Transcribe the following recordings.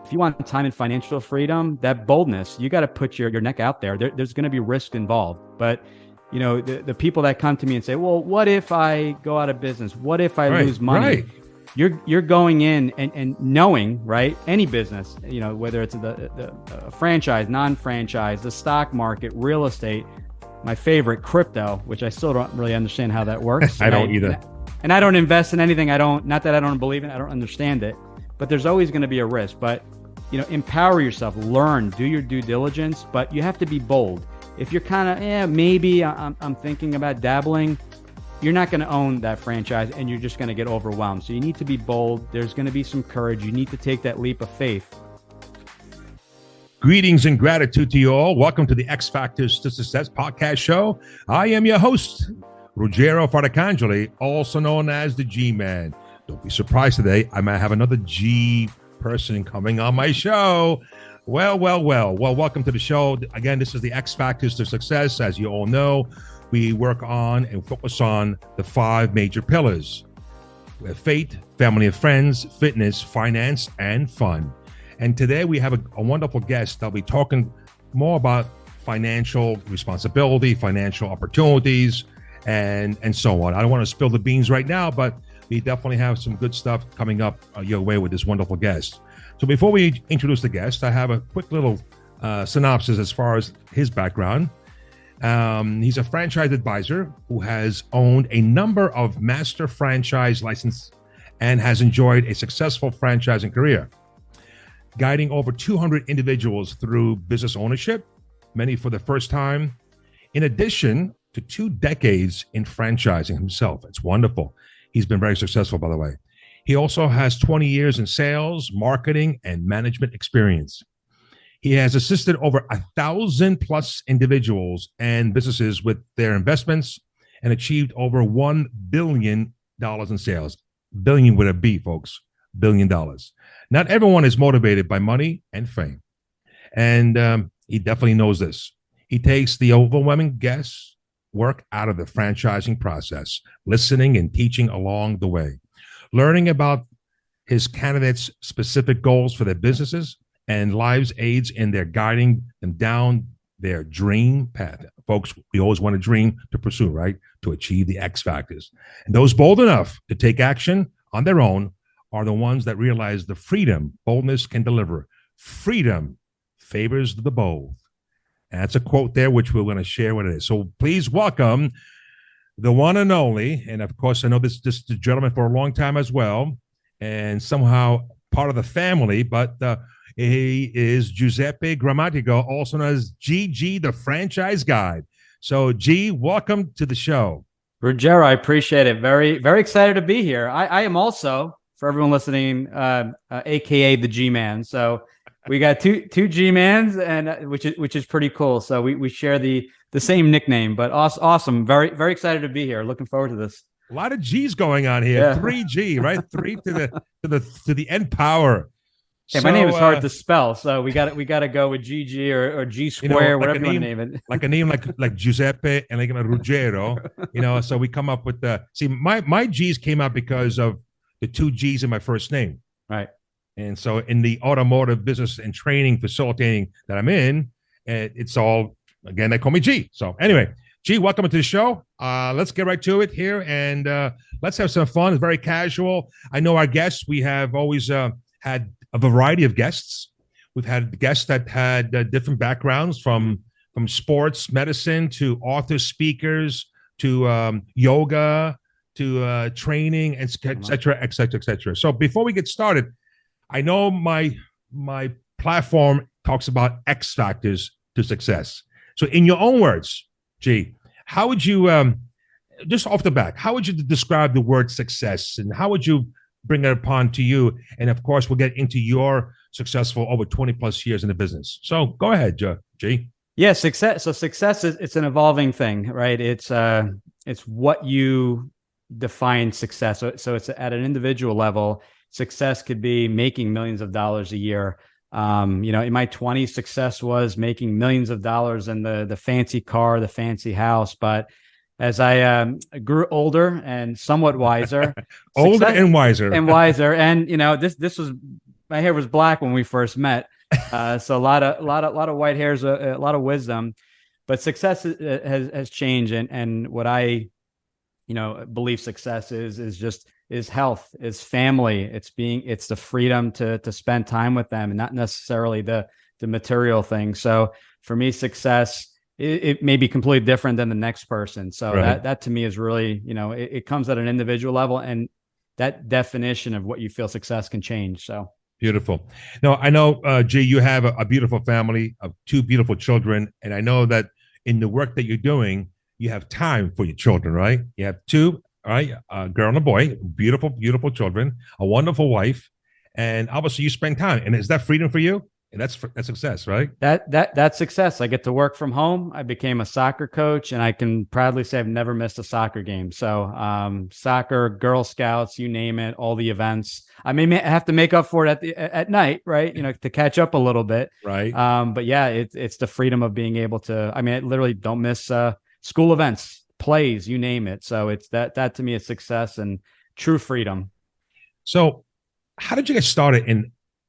if you want time and financial freedom, that boldness, you got to put your neck out there. There's going to be risk involved. But, you know, the people that come to me and say, well, what if I go out of business? What if I lose money? You're going in and knowing, right? Any business, you know, whether it's the franchise, non-franchise, the stock market, real estate, my favorite, crypto, which I still don't really understand how that works. I don't either. And I don't invest in anything. Not that I don't believe in it, I don't understand it, but there's always going to be a risk. But, you know, empower yourself, learn, do your due diligence, but you have to be bold. If you're kind of, maybe I'm thinking about dabbling, you're not going to own that franchise and you're just going to get overwhelmed. So you need to be bold. There's going to be some courage. You need to take that leap of faith. Greetings and gratitude to you all. Welcome to the X Factors to Success podcast show. I am your host, Ruggero Fardacangeli, also known as the G-Man. Don't be surprised today. I might have another G person coming on my show. Well, welcome to the show. Again, this is the X Factors to Success. As you all know, we work on and focus on the 5 major pillars. We have faith, family and friends, fitness, finance, and fun. And today we have a wonderful guest that'll be talking more about financial responsibility, financial opportunities, and so on. I don't want to spill the beans right now, but we definitely have some good stuff coming up your way with this wonderful guest. So before we introduce the guest, I have a quick little synopsis as far as his background. He's a franchise advisor who has owned a number of master franchise licenses and has enjoyed a successful franchising career, guiding over 200 individuals through business ownership, many for the first time, in addition to 2 decades in franchising himself. It's wonderful. He's been very successful, by the way. He also has 20 years in sales, marketing, and management experience. He has assisted over 1,000 plus individuals and businesses with their investments and achieved over $1 billion in sales. Billion with a B, folks. $1 billion. Not everyone is motivated by money and fame. And he definitely knows this. He takes the overwhelming guesswork out of the franchising process, listening and teaching along the way, learning about his candidates' specific goals for their businesses and lives aids in their guiding them down their dream path. Folks, we always want a dream to pursue, right? To achieve the X factors. And those bold enough to take action on their own are the ones that realize the freedom boldness can deliver. Freedom favors the bold. And that's a quote there, which we're going to share what it is. So please welcome the one and only, and of course, I know this gentleman for a long time as well, and somehow part of the family, but he is Giuseppe Grammatico, also known as GG, the franchise guide. So G, welcome to the show. Ruggero, I appreciate it. Very, very excited to be here. I am also, for everyone listening, AKA the G-Man. So we got two G-Mans, and which is pretty cool. So we share the same nickname, but awesome. Very, very excited to be here. Looking forward to this. A lot of G's going on here. Yeah. 3G, right? 3 to the N power. Yeah, my name is hard to spell, so we got to go with GG or G square, whatever you want to name it. Like a name like Giuseppe and like Ruggero, So we come up with the my G's came out because of the 2 G's in my first name, right? And so in the automotive business and training facilitating that I'm in, it's all again they call me G. So anyway, G, welcome to the show. Let's get right to it here, and let's have some fun. It's very casual. I know our guests. We have always had a variety of guests. We've had guests that had different backgrounds from sports medicine to author speakers to yoga to training, et cetera, et cetera, et cetera. So before we get started, I know my platform talks about X factors to success. So in your own words, G, how would you, just off the bat, how would you describe the word success, and how would you bring it upon to you? And of course, we'll get into your successful over 20 plus years in the business. So go ahead, G. Yeah, success. So success it's an evolving thing, right? It's what you define success. So it's at an individual level. Success could be making millions of dollars a year. In my 20s, success was making millions of dollars in the fancy car, the fancy house. But as I grew older and somewhat wiser, and wiser, and this was my hair was black when we first met. So a lot of white hairs, a lot of wisdom, but success has changed. And what I, believe success is health, is family. It's the freedom to spend time with them, and not necessarily the material thing. So for me, success, it may be completely different than the next person. So that to me is really, it comes at an individual level, and that definition of what you feel success can change. So beautiful. Now, I know, G, you have a beautiful family of 2 beautiful children, and I know that in the work that you're doing, you have time for your children, right? You have 2, right? A girl and a boy, beautiful, beautiful children, a wonderful wife, and obviously you spend time. And is that freedom for you? And that's success, right? That's success. I get to work from home. I became a soccer coach, and I can proudly say I've never missed a soccer game. So soccer, Girl Scouts, you name it, all the events. I may have to make up for it at night, right? To catch up a little bit, right? But yeah, it's the freedom of being able to. I mean, I literally don't miss school events, plays, you name it. So it's that to me is success and true freedom. So, how did you get started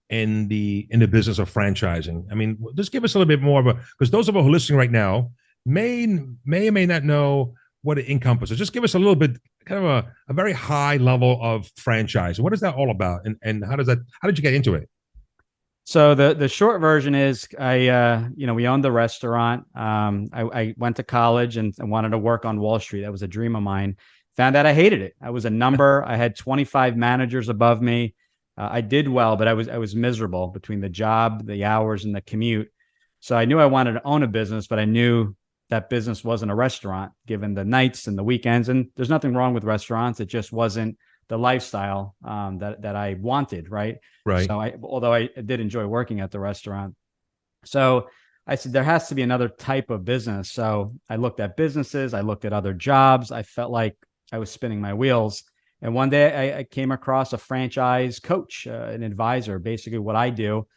in the business of franchising? I mean, just give us a little bit more of because those of us who are listening right now may or may not know what it encompasses. Just give us a little bit, kind of a very high level of franchise. What is that all about, and how did you get into it? So the short version is we owned the restaurant. I went to college and wanted to work on Wall Street. That was a dream of mine. Found out I hated it. I was a number. I had 25 managers above me. I did well, but I was miserable between the job, the hours, and the commute. So I knew I wanted to own a business, but I knew that business wasn't a restaurant, given the nights and the weekends. And there's nothing wrong with restaurants. It just wasn't the lifestyle that I wanted, right? Right. So although I did enjoy working at the restaurant. So I said, there has to be another type of business. So I looked at businesses. I looked at other jobs. I felt like I was spinning my wheels. And one day I came across a franchise coach, an advisor, basically what I do.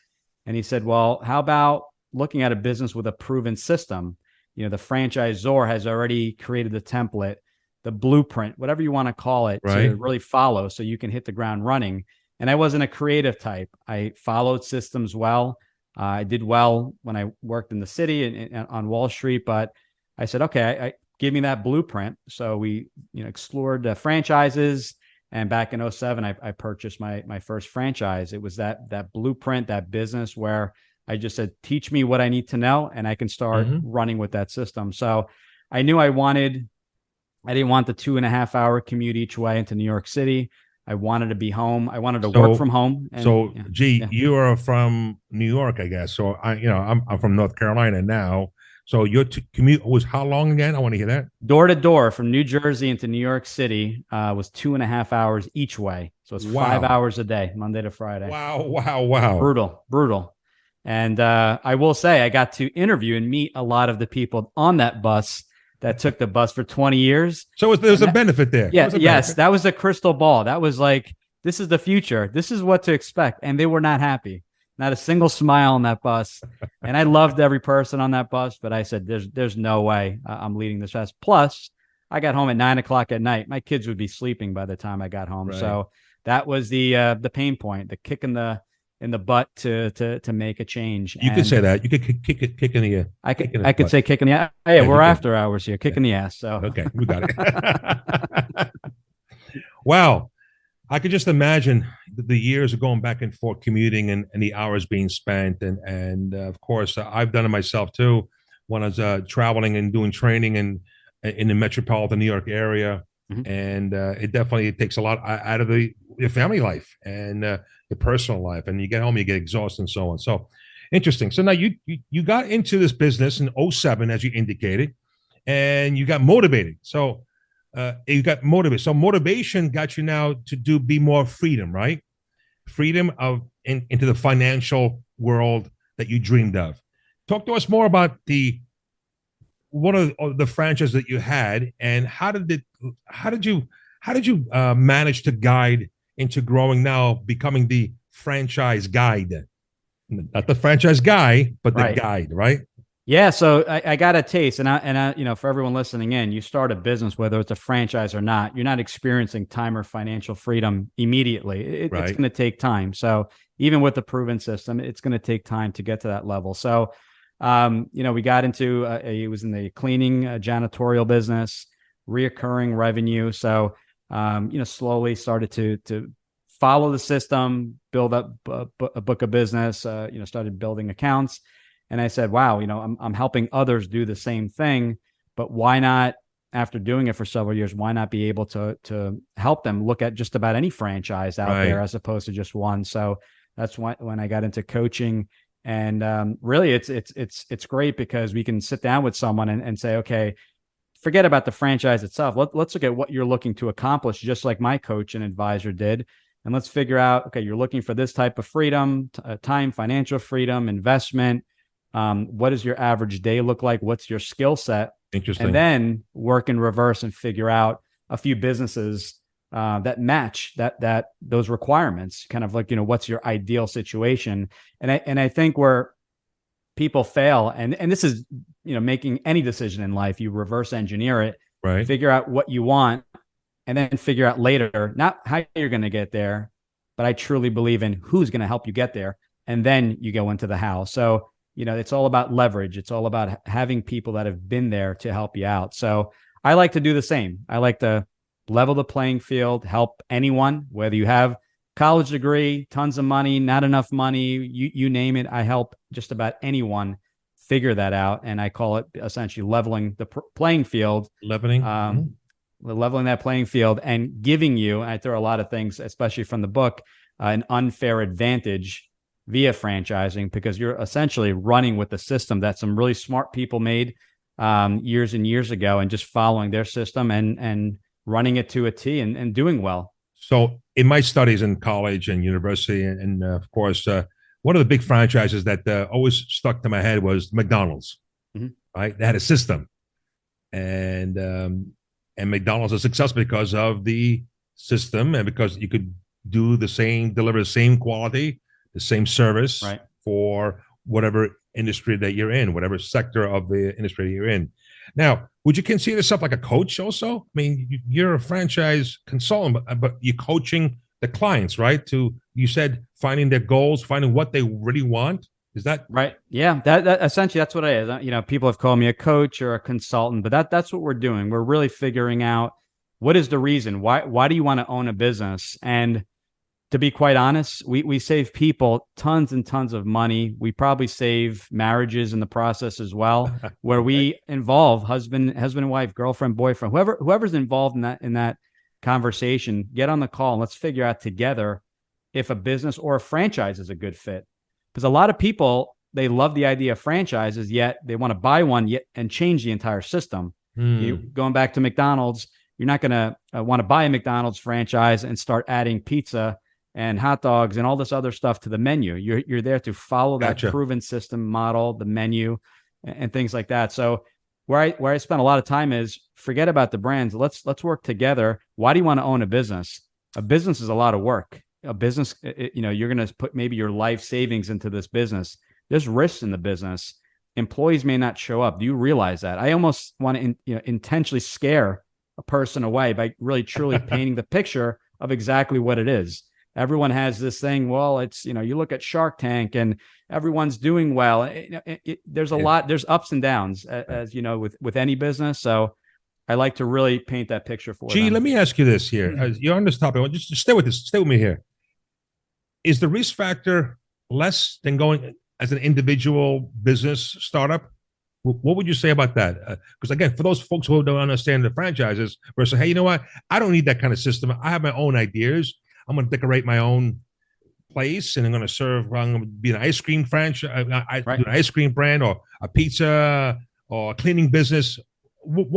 And he said, well, how about looking at a business with a proven system? The franchisor has already created the template, the blueprint, whatever you want to call it, right, to really follow so you can hit the ground running. And I wasn't a creative type. I followed systems well. I did well when I worked in the city and on Wall Street, but I said, okay, give me that blueprint. So we, explored franchises, and back in 2007, I purchased my first franchise. It was that blueprint, that business where I just said, teach me what I need to know, and I can start running with that system. So I knew I didn't want the 2.5-hour commute each way into New York City. I wanted to be home. I wanted to work from home. And, you are from New York, I guess. So I'm from North Carolina now. So your commute was how long again? I want to hear that. Door to door from New Jersey into New York City was 2.5 hours each way. So it's 5 hours a day, Monday to Friday. Wow. Brutal. And I will say I got to interview and meet a lot of the people on that bus that took the bus for 20 years. So there's a benefit there. Yeah, yes. That was a crystal ball. That was like, this is the future. This is what to expect. And they were not happy. Not a single smile on that bus. And I loved every person on that bus, but I said, there's no way I'm leading this fast. Plus, I got home at 9:00 at night. My kids would be sleeping by the time I got home. Right. So that was the pain point, the kick in the butt to make a change. You could say that. You could kick in the. I could say kick in the ass. Hey, yeah, we're after hours here. Kick in the ass. So okay, we got it. Wow. I could just imagine the years of going back and forth commuting and the hours being spent. And of course, I've done it myself too when I was traveling and doing training in the metropolitan New York area. Mm-hmm. And it definitely takes a lot out of your family life and your personal life. And you get home, you get exhausted and so on. So interesting. So now you got into this business in 2007, as you indicated, and you got motivated. So you got motivated. So motivation got you now to be more freedom, right? Freedom into the financial world that you dreamed of. Talk to us more about one of the franchises that you had, and how did you manage to guide into growing now, becoming the franchise guide, not the franchise guy, but the guide, right? Yeah, so I got a taste, and I, for everyone listening in, you start a business, whether it's a franchise or not, you're not experiencing time or financial freedom immediately. It's Right. going to take time. So even with the proven system, it's going to take time to get to that level. So, we got into it was in the cleaning, janitorial business, reoccurring revenue. So, slowly started to follow the system, build up a book of business. Started building accounts. And I said, wow, I'm helping others do the same thing, but why not, after doing it for several years, why not be able to help them look at just about any franchise out Right. there as opposed to just one? So that's when I got into coaching. And really, it's great because we can sit down with someone and say, okay, forget about the franchise itself. Let's look at what you're looking to accomplish, just like my coach and advisor did. And let's figure out, okay, you're looking for this type of freedom, time, financial freedom, investment. What does your average day look like? What's your skill set? Interesting. And then work in reverse and figure out a few businesses that match those requirements. Kind of like, what's your ideal situation? And I think where people fail, and this is, making any decision in life, you reverse engineer it, Right. figure out what you want, and then figure out later not how you're going to get there, but I truly believe in who's going to help you get there, and then you go into the how. So it's all about leverage. It's all about having people that have been there to help you out. So I like to do the same. I like to level the playing field, help anyone, whether you have college degree, tons of money, not enough money, you name it. I help just about anyone figure that out. And I call it essentially leveling the playing field. Leveling. Leveling that playing field and giving you, and I throw a lot of things, especially from the book, an unfair advantage via franchising, because you're essentially running with the system that some really smart people made years and years ago, and just following their system and running it to a T and doing well. So in my studies in college and university, and of course, one of the big franchises that always stuck to my head was McDonald's. Mm-hmm. Right, they had a system, and McDonald's is successful because of the system and because you could deliver the same quality, the same service, right, for whatever industry that you're in, whatever sector of the industry you're in. Now, would you consider yourself like a coach also? I mean, you're a franchise consultant, but you're coaching the clients, right? You said finding their goals, finding what they really want. Is that right? Yeah, that essentially that's what it is. People have called me a coach or a consultant, but that's what we're doing. We're really figuring out what is the reason. Why do you want to own a business? And to be quite honest, we save people tons and tons of money. We probably save marriages in the process as well, where we involve husband and wife, girlfriend, boyfriend, whoever's involved in that conversation, get on the call and let's figure out together if a business or a franchise is a good fit. Because a lot of people, they love the idea of franchises, yet they want to buy one and change the entire system. Going back to McDonald's, you're not going to want to buy a McDonald's franchise and start adding pizza and hot dogs and all this other stuff to the menu. You're there to follow that proven system model, the menu, and things like that. So where I spend a lot of time is forget about the brands. Let's work together. Why do you want to own a business? A business is a lot of work. A business, you're going to put maybe your life savings into this business. There's risks in the business. Employees may not show up. Do you realize that? I almost want to intentionally scare a person away by really truly painting the picture of exactly what it is. Everyone has this thing. Well, it's, you look at Shark Tank and everyone's doing well. There's a lot, there's ups and downs as with any business. So I like to really paint that picture for them. Let me ask you this here. As you're on this topic, just stay with this. Stay with me here. Is the risk factor less than going as an individual business startup? What would you say about that? Because again, for those folks who don't understand the franchises versus, hey, you know what? I don't need that kind of system. I have my own ideas. I'm going to decorate my own place, and I'm going to be an ice cream franchise, right, an ice cream brand, or a pizza, or a cleaning business. What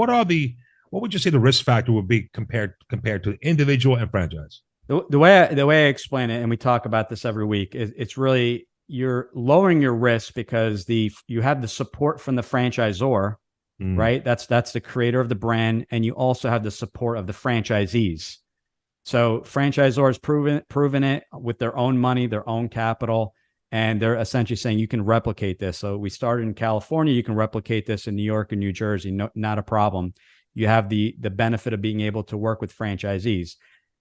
would you say the risk factor would be compared to individual and franchise? The way I explain it, and we talk about this every week, is it's really you're lowering your risk because you have the support from the franchisor, right? That's the creator of the brand, and you also have the support of the franchisees. So franchisors proven it with their own money, their own capital, And they're essentially saying you can replicate this. So we started in California, you can replicate this in New York and New Jersey, no, not a problem. You have the benefit of being able to work with franchisees.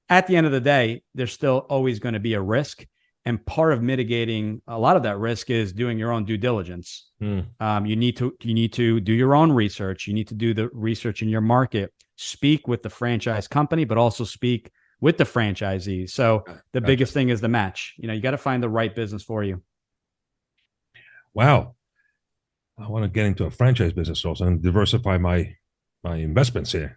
At the end of the day, there's still always going to be a risk. And part of mitigating a lot of that risk is doing your own due diligence. You need to do your own research. You need to do the research in your market, speak with the franchise company, but also speak with the franchisees. So the biggest thing is the match. You got to find the right business for you. Wow. I want to get into a franchise business also and diversify my investments here.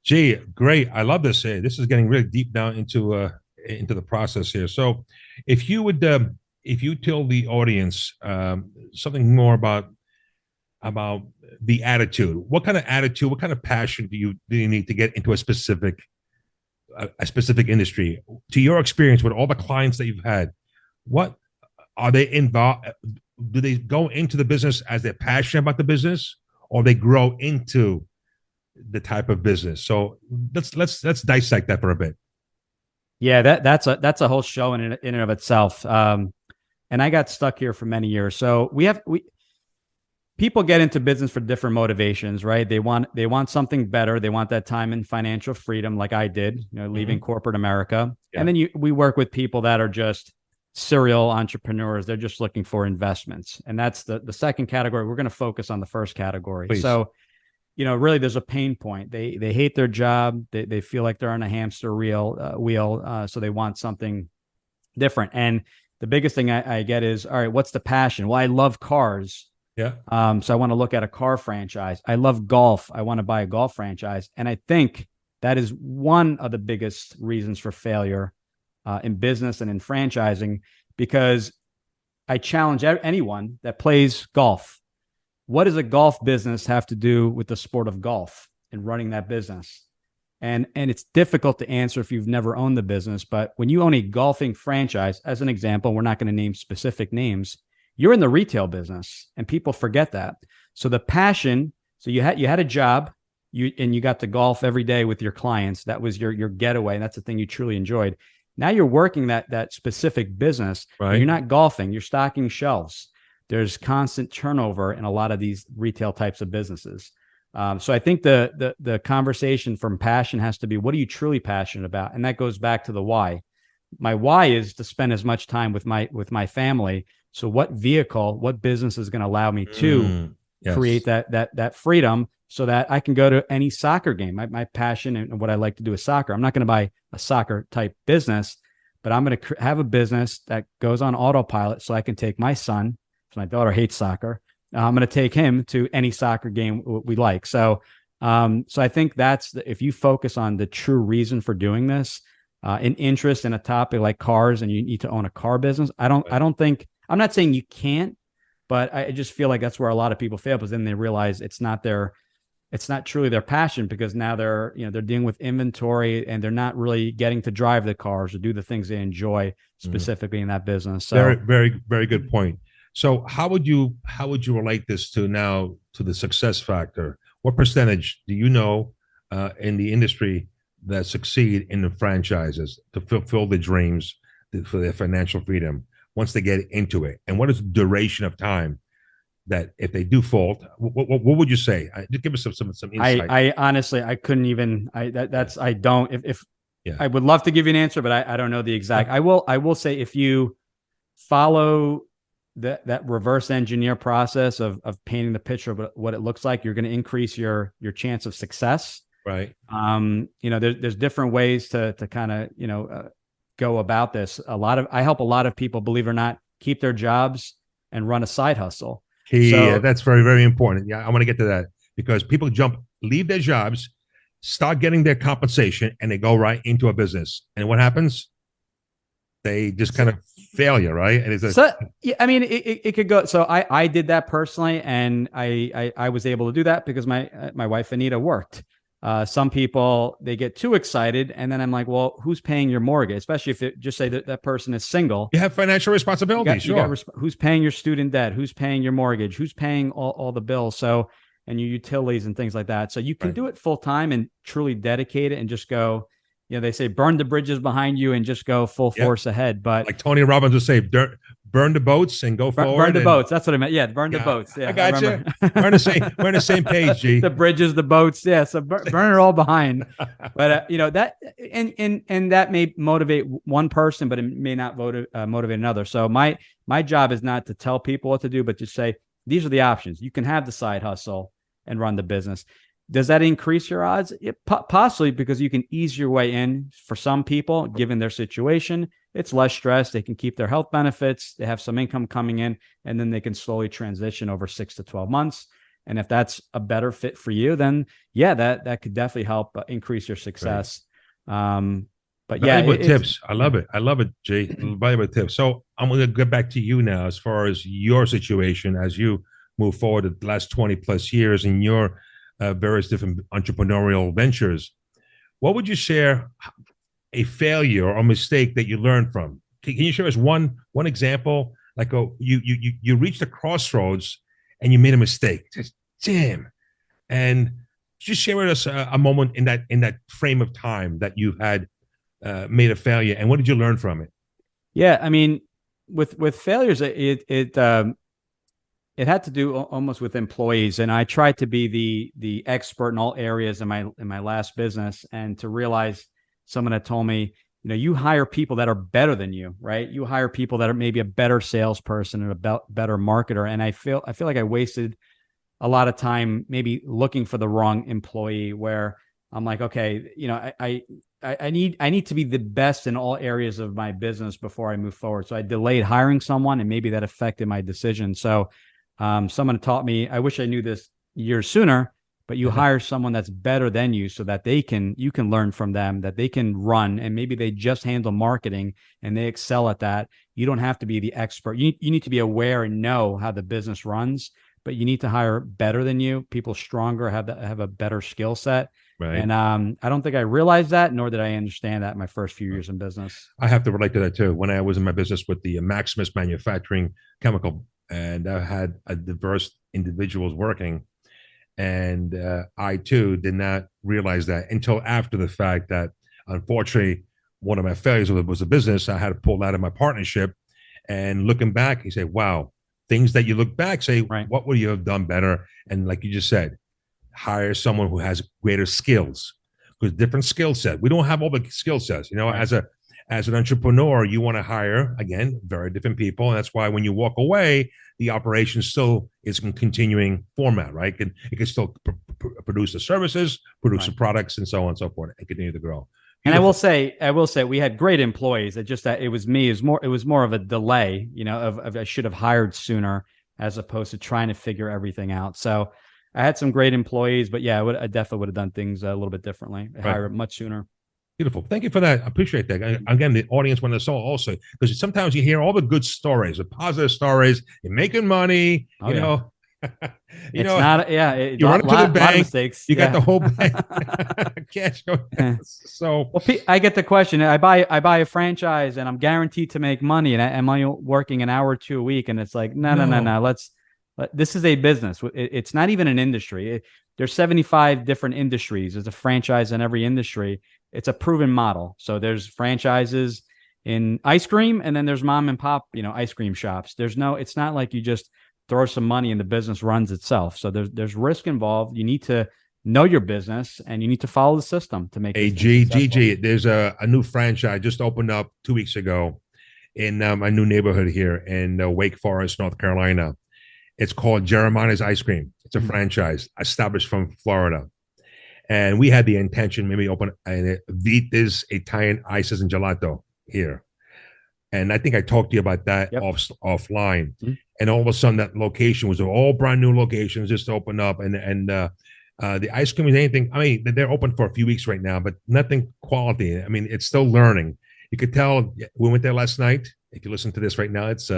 Gee, great. I love this. This is getting really deep down into the process here. So if you would, if you tell the audience something more about the attitude, what kind of attitude, what kind of passion do you need to get into a specific industry? To your experience with all the clients that you've had, what are they involved? Do they go into the business as they're passionate about the business, or they grow into the type of business? So let's dissect that for a bit. Yeah, that's a whole show in and of itself. And I got stuck here for many years. So people get into business for different motivations, right? They want something better. They want that time and financial freedom, like I did, leaving corporate America. Yeah. And then we work with people that are just serial entrepreneurs. They're just looking for investments. And that's the second category. We're going to focus on the first category. Please. So, really there's a pain point. They hate their job. They feel like they're on a hamster wheel. So they want something different. And the biggest thing I get is, all right, what's the passion? Well, I love cars. Yeah. So I want to look at a car franchise. I love golf. I want to buy a golf franchise. And I think that is one of the biggest reasons for failure in business and in franchising, because I challenge anyone that plays golf. What does a golf business have to do with the sport of golf and running that business? And it's difficult to answer if you've never owned the business. But when you own a golfing franchise, as an example, we're not going to name specific names, you're in the retail business, and people forget that. So the passion, so you had a job, you got to golf every day with your clients. That was your getaway. And that's the thing you truly enjoyed. Now you're working that specific business. Right. You're not golfing, you're stocking shelves. There's constant turnover in a lot of these retail types of businesses. So I think the conversation from passion has to be, what are you truly passionate about? And that goes back to the why. My why is to spend as much time with my family. So what business is going to allow me to create that freedom so that I can go to any soccer game? My passion and what I like to do is soccer. I'm not going to buy a soccer type business, but I'm going to have a business that goes on autopilot so I can take my son. My daughter hates soccer. I'm going to take him to any soccer game we like. So I think if you focus on the true reason for doing this, an interest in a topic like cars, and you need to own a car business. I'm not saying you can't, but I just feel like that's where a lot of people fail, because then they realize it's not truly their passion, because now they're dealing with inventory and they're not really getting to drive the cars or do the things they enjoy specifically in that business. So very, very, very good point. So how would you relate this to the success factor? What percentage do you know in the industry that succeed in the franchises to fulfill their dreams for their financial freedom once they get into it? And what is the duration of time that if they do fault, what would you say? Just give us some insight. I honestly, I couldn't even. I would love to give you an answer, but I don't know the exact. I will say, if you follow that reverse engineer process of painting the picture of what it looks like, you're going to increase your chance of success. Right. There's different ways to kind of, go about this. I help a lot of people, believe it or not, keep their jobs and run a side hustle. Yeah, that's very, very important. Yeah, I want to get to that, because people leave their jobs, start getting their compensation, and they go right into a business. And what happens? They just kind of failure, right? And it could go. So I did that personally, and I was able to do that because my wife Anita worked. Some people, they get too excited, and then I'm like, well, who's paying your mortgage? Especially if it just say that person is single. You have financial responsibility. Who's paying your student debt? Who's paying your mortgage? Who's paying all the bills? So, and your utilities and things like that. So you can do it full time and truly dedicate it and just go. They say burn the bridges behind you and just go full force ahead. But like Tony Robbins would say, burn the boats and go forward. Burn the boats. That's what I meant. Yeah, burn the boats. Yeah, I got you. We're on the same page, G. The bridges, the boats. Yeah, so burn it all behind. But that and that may motivate one person, but it may not motivate another. So my job is not to tell people what to do, but to say these are the options. You can have the side hustle and run the business. Does that increase your odds? Possibly, because you can ease your way in. For some people, given their situation, it's less stress. They can keep their health benefits. They have some income coming in, and then they can slowly transition over 6 to 12 months. And if that's a better fit for you, then yeah, that could definitely help increase your success. Right. But valuable tips. I love it. I love it, Jay. Valuable tips. So I'm going to get back to you now as far as your situation as you move forward the last 20 plus years in your various different entrepreneurial ventures. What would you share a failure or mistake that you learned from? Can you share us one example? Like you reached a crossroads and you made a mistake. Just damn. And just share with us a moment in that frame of time that you had made a failure, and what did you learn from it? Yeah, I mean, with failures, it had to do almost with employees, and I tried to be the expert in all areas in my last business, and to realize someone had told me, you hire people that are better than you, right? You hire people that are maybe a better salesperson and a better marketer, and I feel like I wasted a lot of time maybe looking for the wrong employee. Where I'm like, okay, I need to be the best in all areas of my business before I move forward. So I delayed hiring someone, and maybe that affected my decision. So someone taught me, I wish I knew this years sooner, but you hire someone that's better than you so that you can learn from them, that they can run, and maybe they just handle marketing and they excel at that. You don't have to be the expert. You need to be aware and know how the business runs, but you need to hire better than you, people stronger, have a better skill set. Right. And I don't think I realized that, nor did I understand that in my first few years in business. I have to relate to that too. When I was in my business with the Maximus Manufacturing Chemical, and I had a diverse individuals working, and I too did not realize that until after the fact that, unfortunately, one of my failures was a business. I had to pull out of my partnership, and looking back, you say, wow, things that you look back, say, right, what would you have done better? And like you just said, hire someone who has greater skills, because different skill set. We don't have all the skill sets, right. As an entrepreneur, you want to hire, again, very different people. And that's why when you walk away, the operation still is in continuing format, right? It can still produce the services, produce the products, and so on and so forth, and continue to grow. Beautiful. And I will say we had great employees. It just that it was me. It was more of a delay, of I should have hired sooner as opposed to trying to figure everything out. So I had some great employees, but yeah, I definitely would have done things a little bit differently. Hire much sooner. Beautiful. Thank you for that. I appreciate that. Again, the audience want to know also, because sometimes you hear all the good stories, the positive stories. You're making money, you know. You run to the bank. You got the whole bank cash. So I get the question. I buy a franchise and I'm guaranteed to make money, and am I working an hour or two a week? And it's like, no. This is a business. It's not even an industry. There's 75 different industries. There's a franchise in every industry. It's a proven model. So there's franchises in ice cream, and then there's mom and pop, ice cream shops. It's not like you just throw some money and the business runs itself. So there's risk involved. You need to know your business, and you need to follow the system to make it GG. There's a new franchise just opened up 2 weeks ago in my new neighborhood here in Wake Forest, North Carolina. It's called Jeremiah's Ice Cream. It's a franchise established from Florida. And we had the intention maybe open Vita's Italian Ices and Gelato here. And I think I talked to you about that offline. Mm-hmm. And all of a sudden, that location was all brand new locations just opened up. And the ice cream is anything. I mean, they're open for a few weeks right now, but nothing quality. I mean, it's still learning. You could tell we went there last night. If you listen to this right now, it's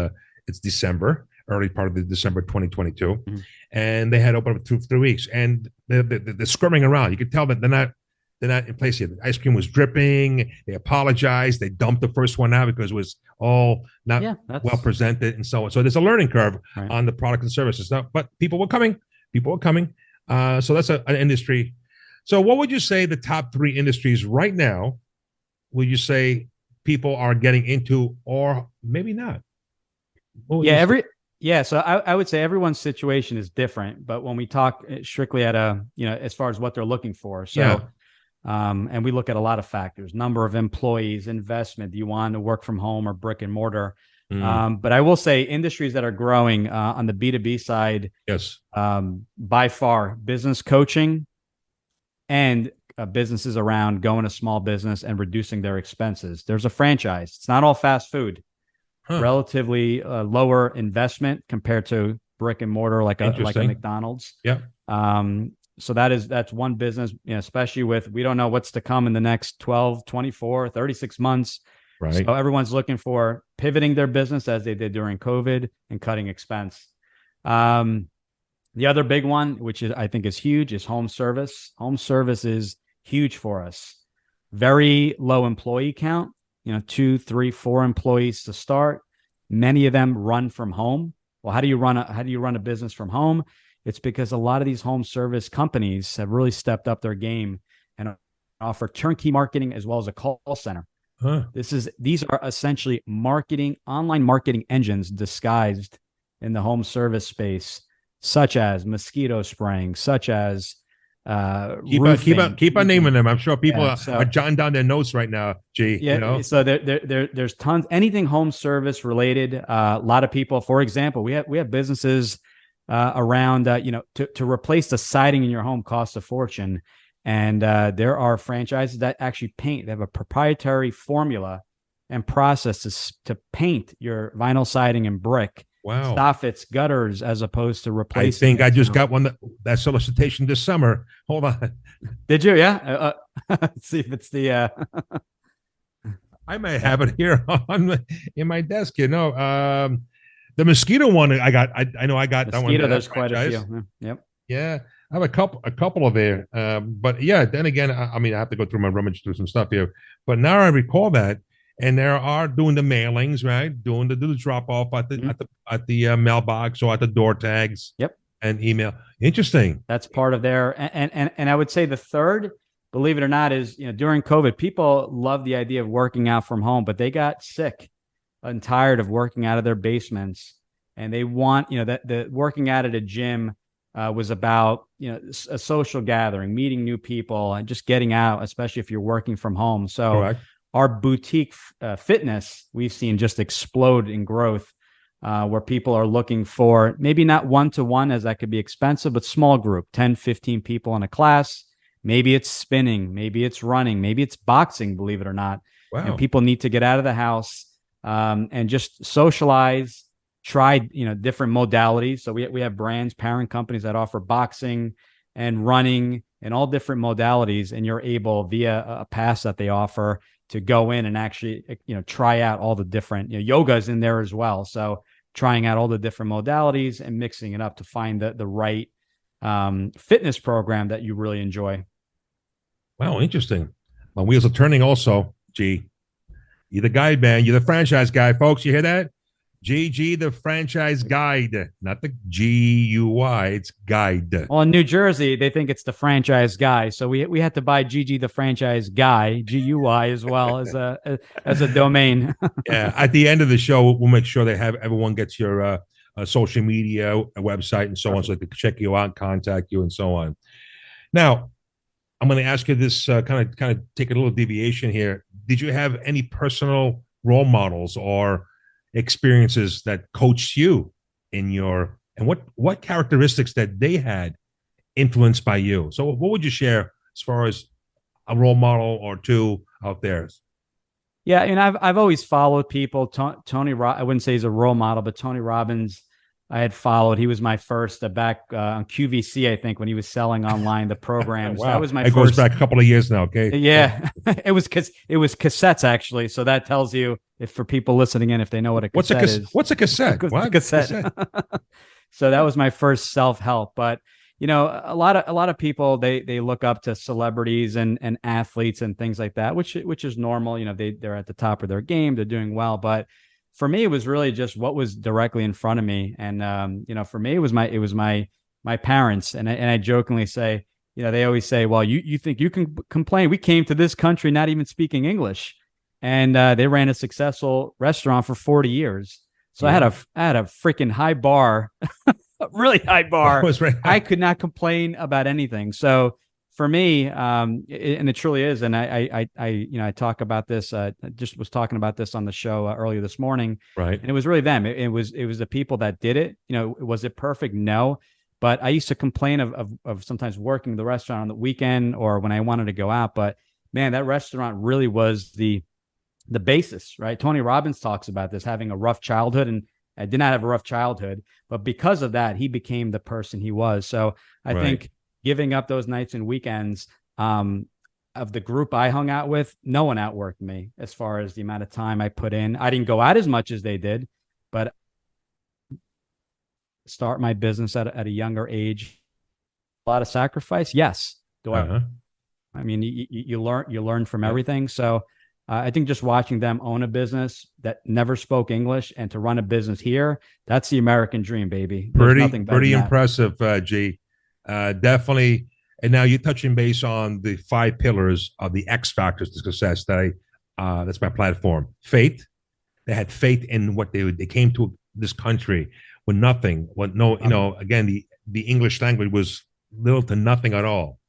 December. Early part of the December 2022, and they had opened up 3 weeks, and they're scrumming around. You could tell that they're not in place yet. The ice cream was dripping. They apologized. They dumped the first one out because it was all not well presented and so on. So there's a learning curve on the product and services. But people were coming. So that's an industry. So what would you say the top 3 industries right now? Would you say people are getting into, or maybe not? So I would say everyone's situation is different, but when we talk strictly at as far as what they're looking for. So, and we look at a lot of factors: number of employees, investment. Do you want to work from home or brick and mortar? But I will say industries that are growing on the B2B side, by far, business coaching and businesses around going to small business and reducing their expenses. There's a franchise. It's not all fast food. Relatively lower investment compared to brick and mortar, like a McDonald's. So that's one business, especially with, we don't know what's to come in the next 12, 24, 36 months. Right. So everyone's looking for pivoting their business as they did during COVID and cutting expense. The other big one, which I think is huge, is home service. Home service is huge for us. Very low employee count. 2, 3, 4 employees to start. Many of them run from home. Well, how do you run a business from home? It's because a lot of these home service companies have really stepped up their game and offer turnkey marketing as well as a call center. These are essentially online marketing engines disguised in the home service space, such as mosquito spraying, such as keep on naming them. I'm sure people are jotting down their notes right now. So there's tons. Anything home service related. A lot of people, for example, we have businesses around to replace the siding in your home costs a fortune, and there are franchises that actually paint. They have a proprietary formula and process to paint your vinyl siding and brick. Wow. Soffits, gutters, as opposed to replacing. I think I just got one that solicitation this summer. Hold on. Did you? Yeah. Let's see if it's the. I may have it here in my desk. The mosquito one. I got mosquito, that one. Mosquito. There's quite a few. Yep. Yeah, I have a couple of there. But yeah, then again, I have to go through my rummage through some stuff here. But now I recall that. And there are doing the mailings, right? Do the drop off at the mailbox or at the door tags. Yep. And email. Interesting. That's part of their and I would say the third, believe it or not, is during COVID, people love the idea of working out from home, but they got sick and tired of working out of their basements, and they want that the working out at a gym was about a social gathering, meeting new people, and just getting out, especially if you're working from home. So. Correct. Our boutique fitness, we've seen just explode in growth, where people are looking for maybe not one-to-one, as that could be expensive, but small group, 10, 15 people in a class. Maybe it's spinning, maybe it's running, maybe it's boxing, believe it or not. Wow. People need to get out of the house and just socialize, try different modalities. So we have brands, parent companies that offer boxing and running and all different modalities, and you're able via a pass that they offer to go in and actually, try out all the different, yoga's in there as well. So trying out all the different modalities and mixing it up to find the right fitness program that you really enjoy. Wow, interesting. My wheels are turning also, G. You're the guide, man. You're the franchise guy, folks. You hear that? GG, the franchise guide, not the GUI, it's guide. Well, in New Jersey, they think it's the franchise guy. So we had to buy GG, the franchise guy, GUI, as well as a domain. Yeah. At the end of the show, we'll make sure everyone gets your social media, a website, and so on, so they can check you out, contact you, and so on. Now, I'm going to ask you this kind of take a little deviation here. Did you have any personal role models or experiences that coached you in and what characteristics that they had influenced by you? So what would you share as far as a role model or two out there? Yeah, I've always followed people. Tony, I wouldn't say he's a role model, but Tony Robbins, I had followed. He was my first back on QVC, I think, when he was selling online the programs. Wow. That was my first. It goes back a couple of years now. Okay. Yeah, it was cassettes actually. So that tells you, if for people listening in, if they know what a cassette is. What's a cassette? What? Cassette. So that was my first self-help. But a lot of people they look up to celebrities and athletes and things like that, which is normal. They're at the top of their game. They're doing well, but for me, it was really just what was directly in front of me. And, for me, it was my parents. And I jokingly say, they always say, well, you think you can complain? We came to this country not even speaking English. And they ran a successful restaurant for 40 years. So I had a freaking high bar, really high bar. I could not complain about anything. So for me, and it truly is. And I talk about this. I just was talking about this on the show earlier this morning. Right. And it was really them. It was the people that did it. Was it perfect? No. But I used to complain of sometimes working the restaurant on the weekend or when I wanted to go out. But man, that restaurant really was the basis, right? Tony Robbins talks about this, having a rough childhood, and I did not have a rough childhood, but because of that, he became the person he was. So I think giving up those nights and weekends, of the group I hung out with, no one outworked me as far as the amount of time I put in. I didn't go out as much as they did, but start my business at a younger age, a lot of sacrifice. Yes. I mean, you learn from everything. So I think just watching them own a business that never spoke English and to run a business here, that's the American dream, baby. Pretty impressive, G. Definitely. And now you're touching base on the 5 pillars of the X factors to success. That's my platform. Faith. They had faith in what they came to this country with nothing. Again, the English language was little to nothing at all.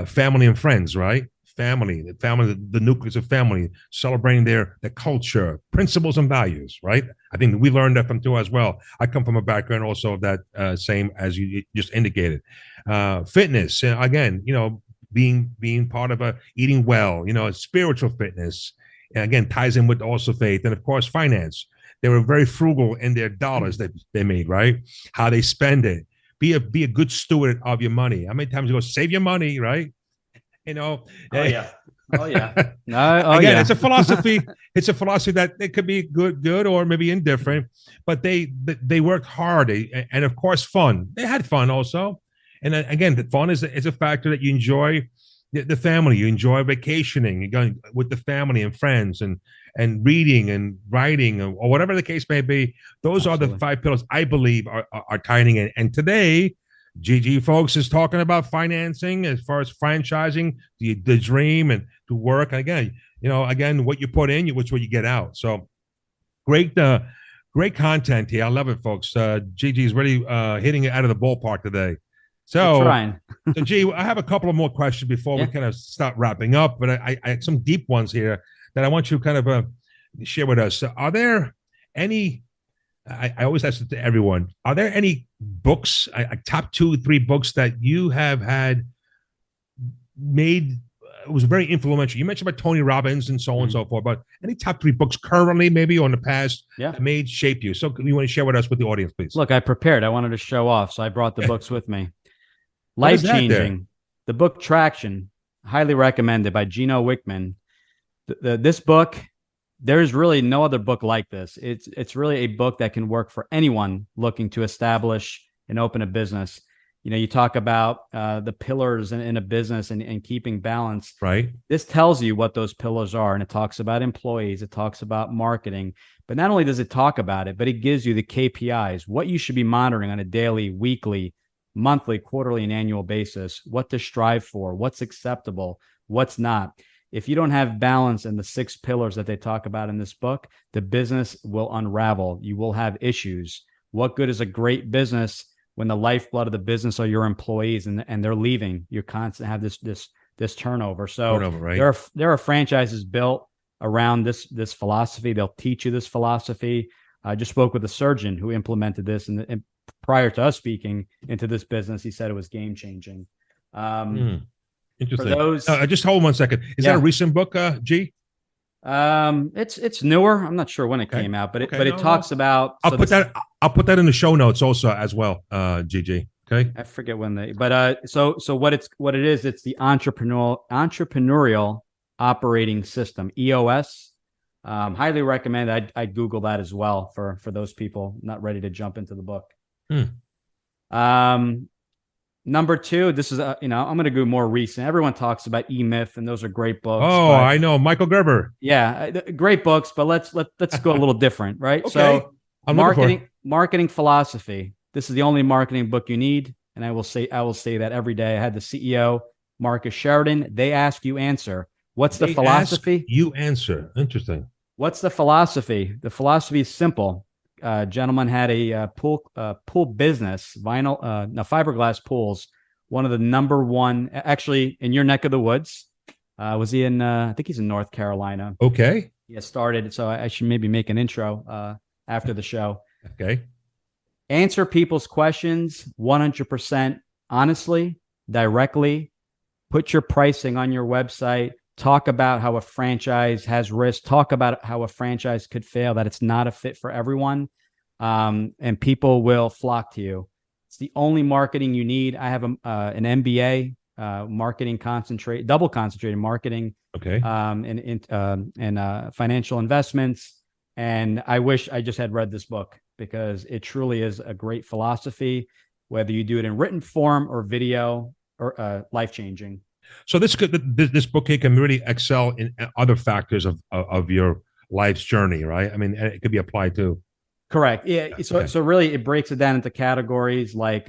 Family and friends, right? Family, the nucleus of family, celebrating their culture, principles and values, right? I think we learned that from too as well. I come from a background also of that same as you just indicated. Fitness, again, being part of eating well, spiritual fitness, and again, ties in with also faith. And of course, finance. They were very frugal in their dollars that they made, right? How they spend it. Be a good steward of your money. How many times you go save your money, right? Oh yeah. It's a philosophy. It's a philosophy that it could be good or maybe indifferent, but they worked hard, and of course, fun. They had fun also, and again, the fun is a factor that you enjoy the family. You enjoy vacationing, you're going with the family and friends, and reading and writing or whatever the case may be. Those Absolutely. Are the 5 pillars I believe are tying in. And today, GG folks is talking about financing as far as franchising, the dream and to work. And again, what you put in, which what you get out. So great content here. I love it, folks. GG is really hitting it out of the ballpark today. So, G, I have a couple of more questions before we kind of start wrapping up, but I had some deep ones here that I want you to kind of share with us. Are there any? I always ask it to everyone. Are there any books, top 2 or 3 books that you have had made? It was very influential. You mentioned about Tony Robbins and so on and so forth, but any top 3 books currently, maybe, or in the past that shape you? So you want to share with us with the audience, please? Look, I prepared. I wanted to show off, so I brought the books with me. Life-changing. The book Traction, highly recommended by Gino Wickman. This book, there's really no other book like this. It's really a book that can work for anyone looking to establish and open a business. You talk about the pillars in a business and keeping balance. Right. This tells you what those pillars are, and it talks about employees. It talks about marketing. But not only does it talk about it, but it gives you the KPIs, what you should be monitoring on a daily, weekly, monthly, quarterly, and annual basis, what to strive for, what's acceptable, what's not. If you don't have balance in the 6 pillars that they talk about in this book, the business will unravel. You will have issues. What good is a great business when the lifeblood of the business are your employees and they're leaving? You constantly have this turnover. So right? there are franchises built around this philosophy. They'll teach you this philosophy. I just spoke with a surgeon who implemented this, and prior to us speaking into this business, he said it was game changing. Interesting. For those, just hold 1 second. Is that a recent book, G? It's newer. I'm not sure when it came out, but it talks about. I'll put that in the show notes also as well, GG. Okay. I forget when so what it is. It's the entrepreneurial operating system, EOS. Highly recommend. I Google that as well for those people not ready to jump into the book. Number 2, this is I'm going to go more recent. Everyone talks about E-Myth, and those are great books. Oh, I know, Michael Gerber. Yeah, great books, but let's go a little different, right? Okay. So, marketing philosophy. This is the only marketing book you need, and I will say that every day. I had the CEO, Marcus Sheridan. They ask, you answer. What's the philosophy? You answer. Interesting. What's the philosophy? The philosophy is simple. gentleman had a pool business, fiberglass pools. One of the number one, actually, in your neck of the woods. Was he in? I think he's in North Carolina. Okay. He has started, so I should maybe make an intro after the show. Okay. Answer people's questions 100% honestly, directly. Put your pricing on your website. Talk about how a franchise has risk. Talk about how a franchise could fail, that it's not a fit for everyone. And people will flock to you. It's the only marketing you need. I have an MBA, marketing double concentrated marketing. Okay. And financial investments. And I wish I just had read this book, because it truly is a great philosophy, whether you do it in written form or video, or life-changing. So this book here can really excel in other factors of your life's journey, right? I mean, it could be applied to. Correct. Yeah. So really, it breaks it down into categories like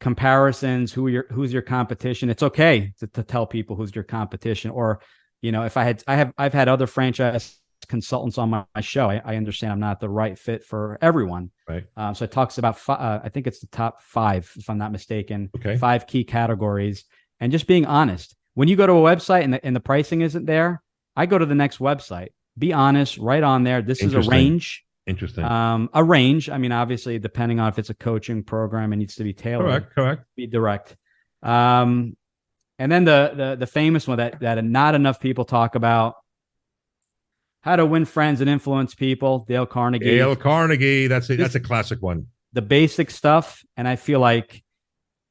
comparisons. Who's your competition? It's okay to tell people who's your competition. Or, if I've had other franchise consultants on my show. I understand I'm not the right fit for everyone. Right. So it talks about I think it's the top 5, if I'm not mistaken. Okay. 5 key categories, and just being honest. When you go to a website and the pricing isn't there, I go to the next website. Be honest, right on there. This is a range. Interesting. A range. I mean, obviously, depending on if it's a coaching program, it needs to be tailored. Correct. Be direct. And then the famous one that not enough people talk about: How to Win Friends and Influence People. Dale Carnegie. That's a classic one. The basic stuff, and I feel like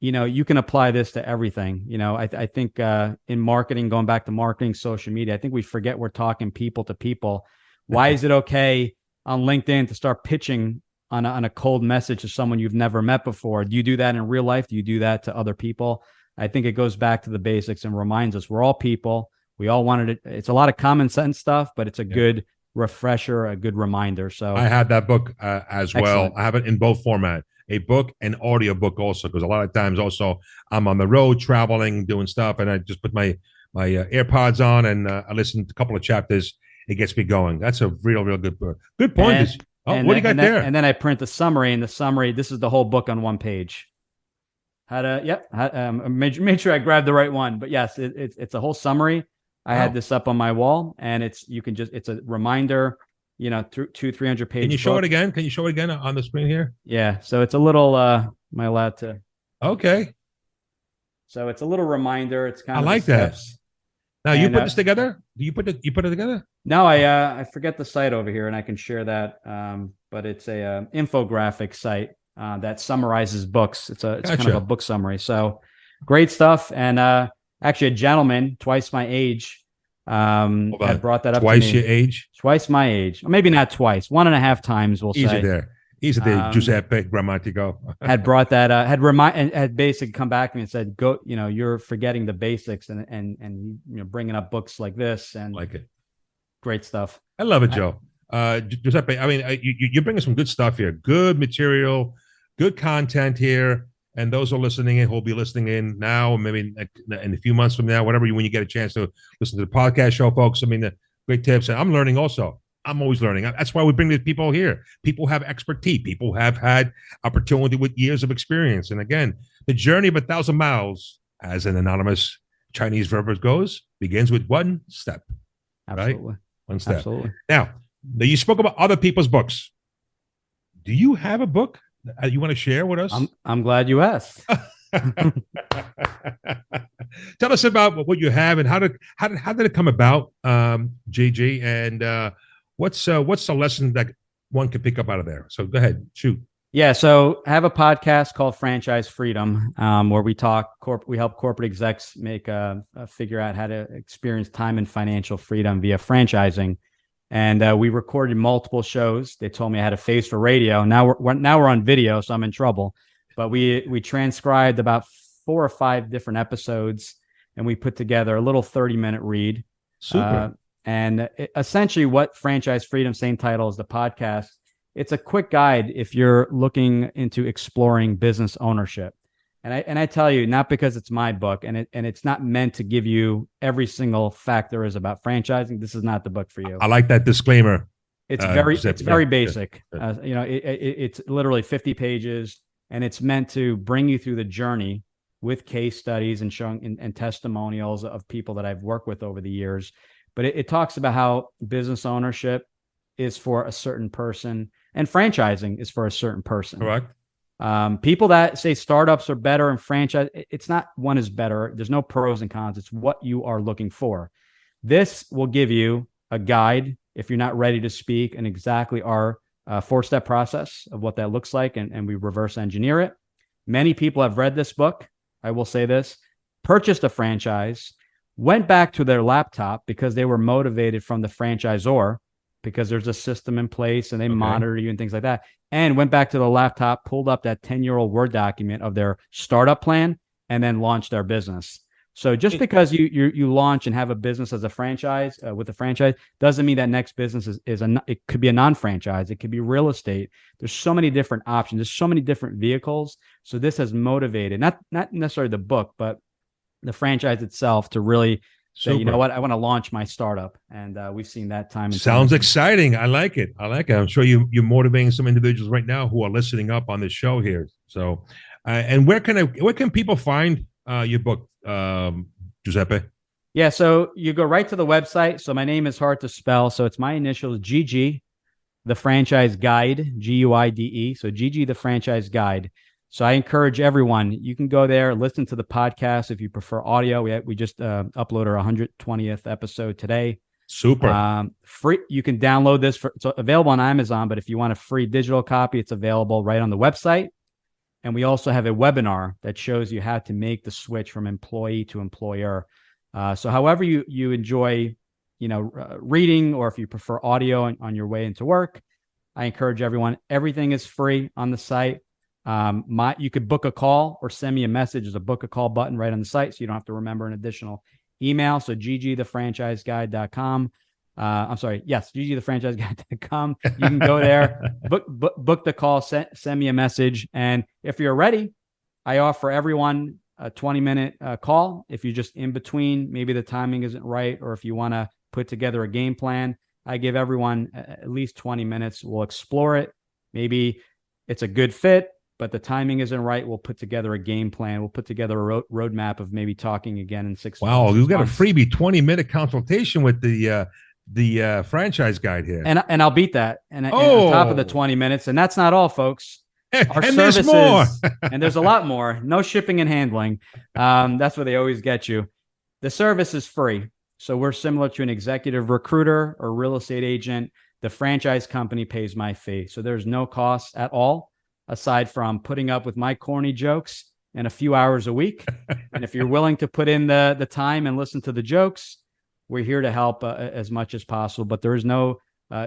you can apply this to everything. I think in marketing, going back to marketing, social media, I think we forget we're talking people to people. Why is it okay on LinkedIn to start pitching on a cold message to someone you've never met before? Do you do that in real life? Do you do that to other people? I think it goes back to the basics and reminds us we're all people. We all wanted it. It's a lot of common sense stuff, but it's a good refresher, a good reminder. So I had that book as well. Excellent. I have it in both format, a book and audio book also, because a lot of times also I'm on the road traveling, doing stuff, and I just put my AirPods on and I listen to a couple of chapters. It gets me going. That's a real good book. Good point. What do you got there? And then I print the summary, and the summary, this is the whole book on one page. Made sure I grabbed the right one. But yes, it's a whole summary. I had this up on my wall, and it's a reminder, 300 pages. Can you show it again? Can you show it again on the screen here? Yeah. So it's a little, am I allowed to? Okay. So it's a little reminder. It's kind of, I like that. Now you put this together? Do you put it together? No, I forget the site over here, and I can share that. But it's a infographic site that summarizes books. It's kind of a book summary. So great stuff. And actually, a gentleman twice my age had brought that up. Twice to me. Your age? Twice my age. Or maybe not twice. 1.5 times, we'll say. Easy there. Giuseppe Grammatico had brought that. Had basically come back to me and said, "Go. You're forgetting the basics and bringing up books like this and like it. Great stuff. I love it, Joe. Giuseppe, I mean, you're bringing some good stuff here. Good material, good content here. And those who are listening in, who'll be listening in now, maybe in a few months from now, when you get a chance to listen to the podcast show, folks. I mean, the great tips. And I'm learning also. I'm always learning. That's why we bring these people here. People have expertise. People have had opportunity with years of experience. And again, the journey of 1,000 miles, as an anonymous Chinese verb goes, begins with one step. Absolutely. Right? One step. Absolutely. Now, you spoke about other people's books. Do you have a book you want to share with us? I'm glad you asked. Tell us about what you have and how did it come about, JG, and what's the lesson that one can pick up out of there? So go ahead, shoot. Yeah, so I have a podcast called Franchise Freedom, where we help corporate execs figure out how to experience time and financial freedom via franchising. And we recorded multiple shows. They told me I had a face for radio. Now we're on video, so I'm in trouble. But we transcribed about 4 or 5 different episodes, and we put together a little 30-minute read. Super. Essentially, what Franchise Freedom, same title as the podcast, it's a quick guide if you're looking into exploring business ownership. And I tell you, not because it's my book, and it's not meant to give you every single fact there is about franchising. This is not the book for you. I like that disclaimer. It's very basic. It's literally 50 pages, and it's meant to bring you through the journey with case studies and showing and testimonials of people that I've worked with over the years. But it talks about how business ownership is for a certain person and franchising is for a certain person. Correct. People that say startups are better and franchise, it's not one is better. There's no pros and cons. It's what you are looking for. This will give you a guide if you're not ready to speak and exactly our 4-step process of what that looks like. And we reverse engineer it. Many people have read this book. I will say this, purchased a franchise, went back to their laptop because they were motivated from the franchisor because there's a system in place and they monitor you and things like that, and went back to the laptop, pulled up that 10-year-old Word document of their startup plan, and then launched their business. So just because you launch and have a business as a franchise with a franchise doesn't mean that next business it could be a non-franchise. It could be real estate. There's so many different options. There's so many different vehicles. So this has motivated, not necessarily the book, but the franchise itself to really say, you know what, I want to launch my startup. And we've seen that time. Sounds exciting. I like it. I'm sure you're motivating some individuals right now who are listening up on this show here. So, and where can people find your book, Giuseppe? Yeah, so you go right to the website. So my name is hard to spell. So it's my initials, GG, the franchise guide, GUIDE. So GG, the franchise guide. So I encourage everyone, you can go there, listen to the podcast if you prefer audio. We just uploaded our 120th episode today. Super. Free. You can download this. It's available on Amazon, but if you want a free digital copy, it's available right on the website. And we also have a webinar that shows you how to make the switch from employee to employer. So however you enjoy, reading, or if you prefer audio on your way into work, I encourage everyone. Everything is free on the site. You could book a call or send me a message. There's a book a call button right on the site, so you don't have to remember an additional email. So ggthefranchiseguide.com. I'm sorry. Yes, ggthefranchiseguide.com. You can go there, book the call, send me a message. And if you're ready, I offer everyone a 20-minute call. If you're just in between, maybe the timing isn't right, or if you want to put together a game plan, I give everyone at least 20 minutes. We'll explore it. Maybe it's a good fit, but the timing isn't right. We'll put together a game plan. We'll put together a roadmap of maybe talking again in 6 months. Wow, you've got a freebie 20-minute consultation with the franchise guide here. And I'll beat that. And on top of the 20 minutes. And that's not all, folks. Our and services, there's more. And there's a lot more. No shipping and handling. That's where they always get you. The service is free. So we're similar to an executive recruiter or real estate agent. The franchise company pays my fee. So there's no cost at all, aside from putting up with my corny jokes and a few hours a week. And if you're willing to put in the time and listen to the jokes, we're here to help as much as possible. But there is no,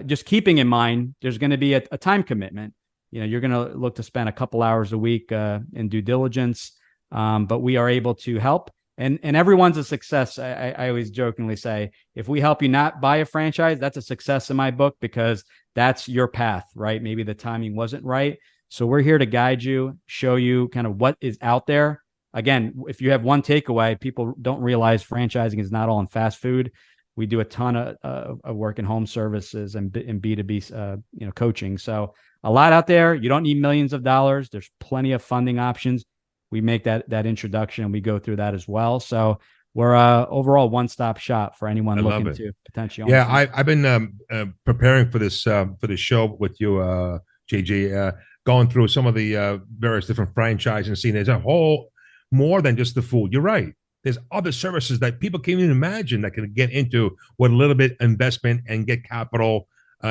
just keeping in mind, there's going to be a time commitment. You're going to look to spend a couple hours a week in due diligence, but we are able to help. And everyone's a success. I always jokingly say, if we help you not buy a franchise, that's a success in my book, because that's your path, right? Maybe the timing wasn't right. So we're here to guide you, show you kind of what is out there. Again, if you have one takeaway, people don't realize franchising is not all in fast food. We do a ton of work in home services and B2B, coaching. So a lot out there. You don't need millions of dollars. There's plenty of funding options. We make that introduction, and we go through that as well. So we're overall one-stop shop for anyone looking to potentially. Yeah, I've been preparing for this show with you, JG, going through some of the various different franchises and seeing there's a whole more than just the food. You're right. There's other services that people can't even imagine that can get into with a little bit investment and get capital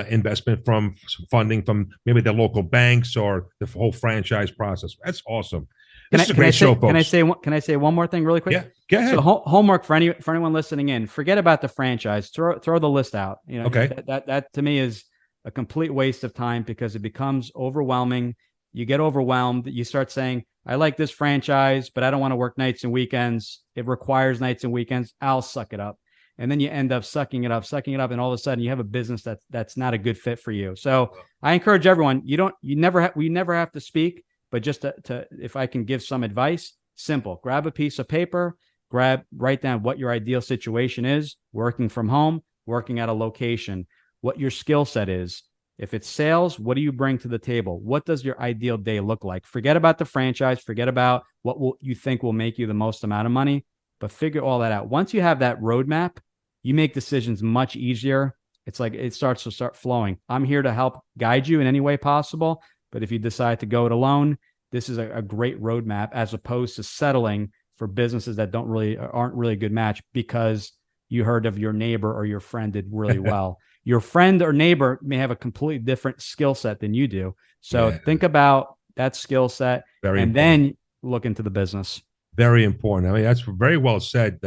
investment from funding from maybe the local banks or the whole franchise process. That's awesome. This is a great show, folks. Can I say one more thing really quick? Yeah, go ahead. So homework for anyone listening in. Forget about the franchise. Throw the list out. Okay. That to me is a complete waste of time, because it becomes overwhelming. You get overwhelmed. You start saying, I like this franchise, but I don't want to work nights and weekends. It requires nights and weekends. I'll suck it up. And then you end up sucking it up. And all of a sudden you have a business that's not a good fit for you. So I encourage everyone, we never have to speak, but just to if I can give some advice, simple, grab a piece of paper, write down what your ideal situation is, working from home, working at a location. what your skill set is. If it's sales, what do you bring to the table? What does your ideal day look like? Forget about the franchise. Forget about what you think will make you the most amount of money, but figure all that out. Once you have that roadmap, you make decisions much easier. It's like it starts to start flowing. I'm here to help guide you in any way possible. But if you decide to go it alone, this is a great roadmap as opposed to settling for businesses that aren't really a good match because you heard of your neighbor or your friend did really well. Your friend or neighbor may have a completely different skill set than you do. So think about that skill set then look into the business. Very important. I mean, that's very well said.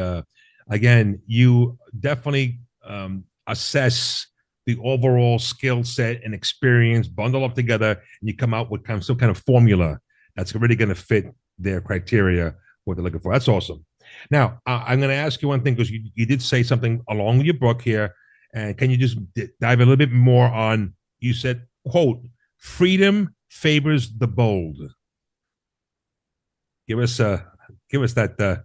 Again, you definitely assess the overall skill set and experience, bundle up together, and you come out with some kind of formula that's really going to fit their criteria, what they're looking for. That's awesome. Now, I'm going to ask you one thing because you did say something along your book here. And can you just dive a little bit more on, you said, quote, freedom favors the bold. Give us that.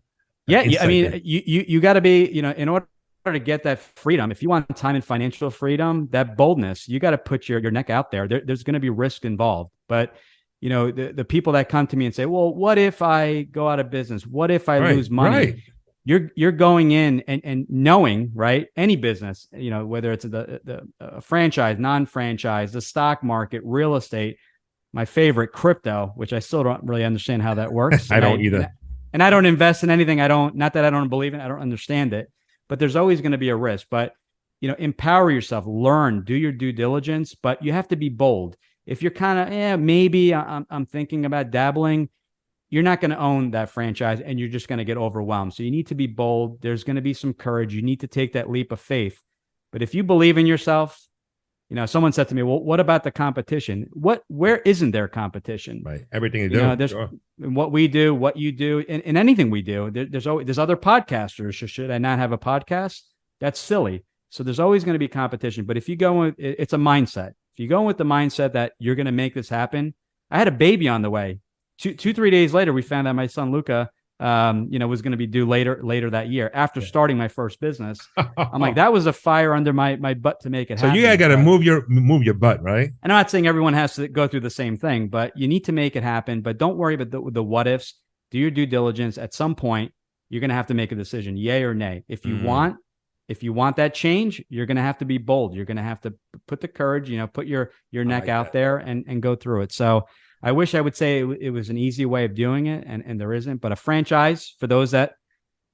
I mean, you got to be, in order to get that freedom, if you want time and financial freedom, that boldness, you got to put your neck out there. There's going to be risk involved. But, the people that come to me and say, well, what if I go out of business? What if I lose money? Right. You're going in and knowing, right? Any business, whether it's the franchise, non-franchise, the stock market, real estate, my favorite, crypto, which I still don't really understand how that works. I don't either. And I don't invest in anything. Not that I don't believe in it. I don't understand it, but there's always going to be a risk. But, empower yourself, learn, do your due diligence, but you have to be bold. If you're kind of, maybe I'm thinking about dabbling, you're not going to own that franchise and you're just going to get overwhelmed. So you need to be bold. There's going to be some courage. You need to take that leap of faith. But if you believe in yourself, someone said to me, well, what about the competition? Where isn't there competition? Right. Everything you do. There's what we do, what you do, in anything we do. There's other podcasters. Should I not have a podcast? That's silly. So there's always going to be competition. But if you go with, it's a mindset. If you go with the mindset that you're going to make this happen, I had a baby on the way. 3 days later, we found out my son Luca, was going to be due later that year after starting my first business. I'm like, that was a fire under my butt to make it happen. So you got to move your butt, right? And I'm not saying everyone has to go through the same thing, but you need to make it happen. But don't worry about the what ifs. Do your due diligence. At some point, you're going to have to make a decision, yay or nay. If you want that change, you're going to have to be bold. You're going to have to put the courage, put your neck out there and go through it. So I wish I would say it was an easy way of doing it, and there isn't. But a franchise, for those that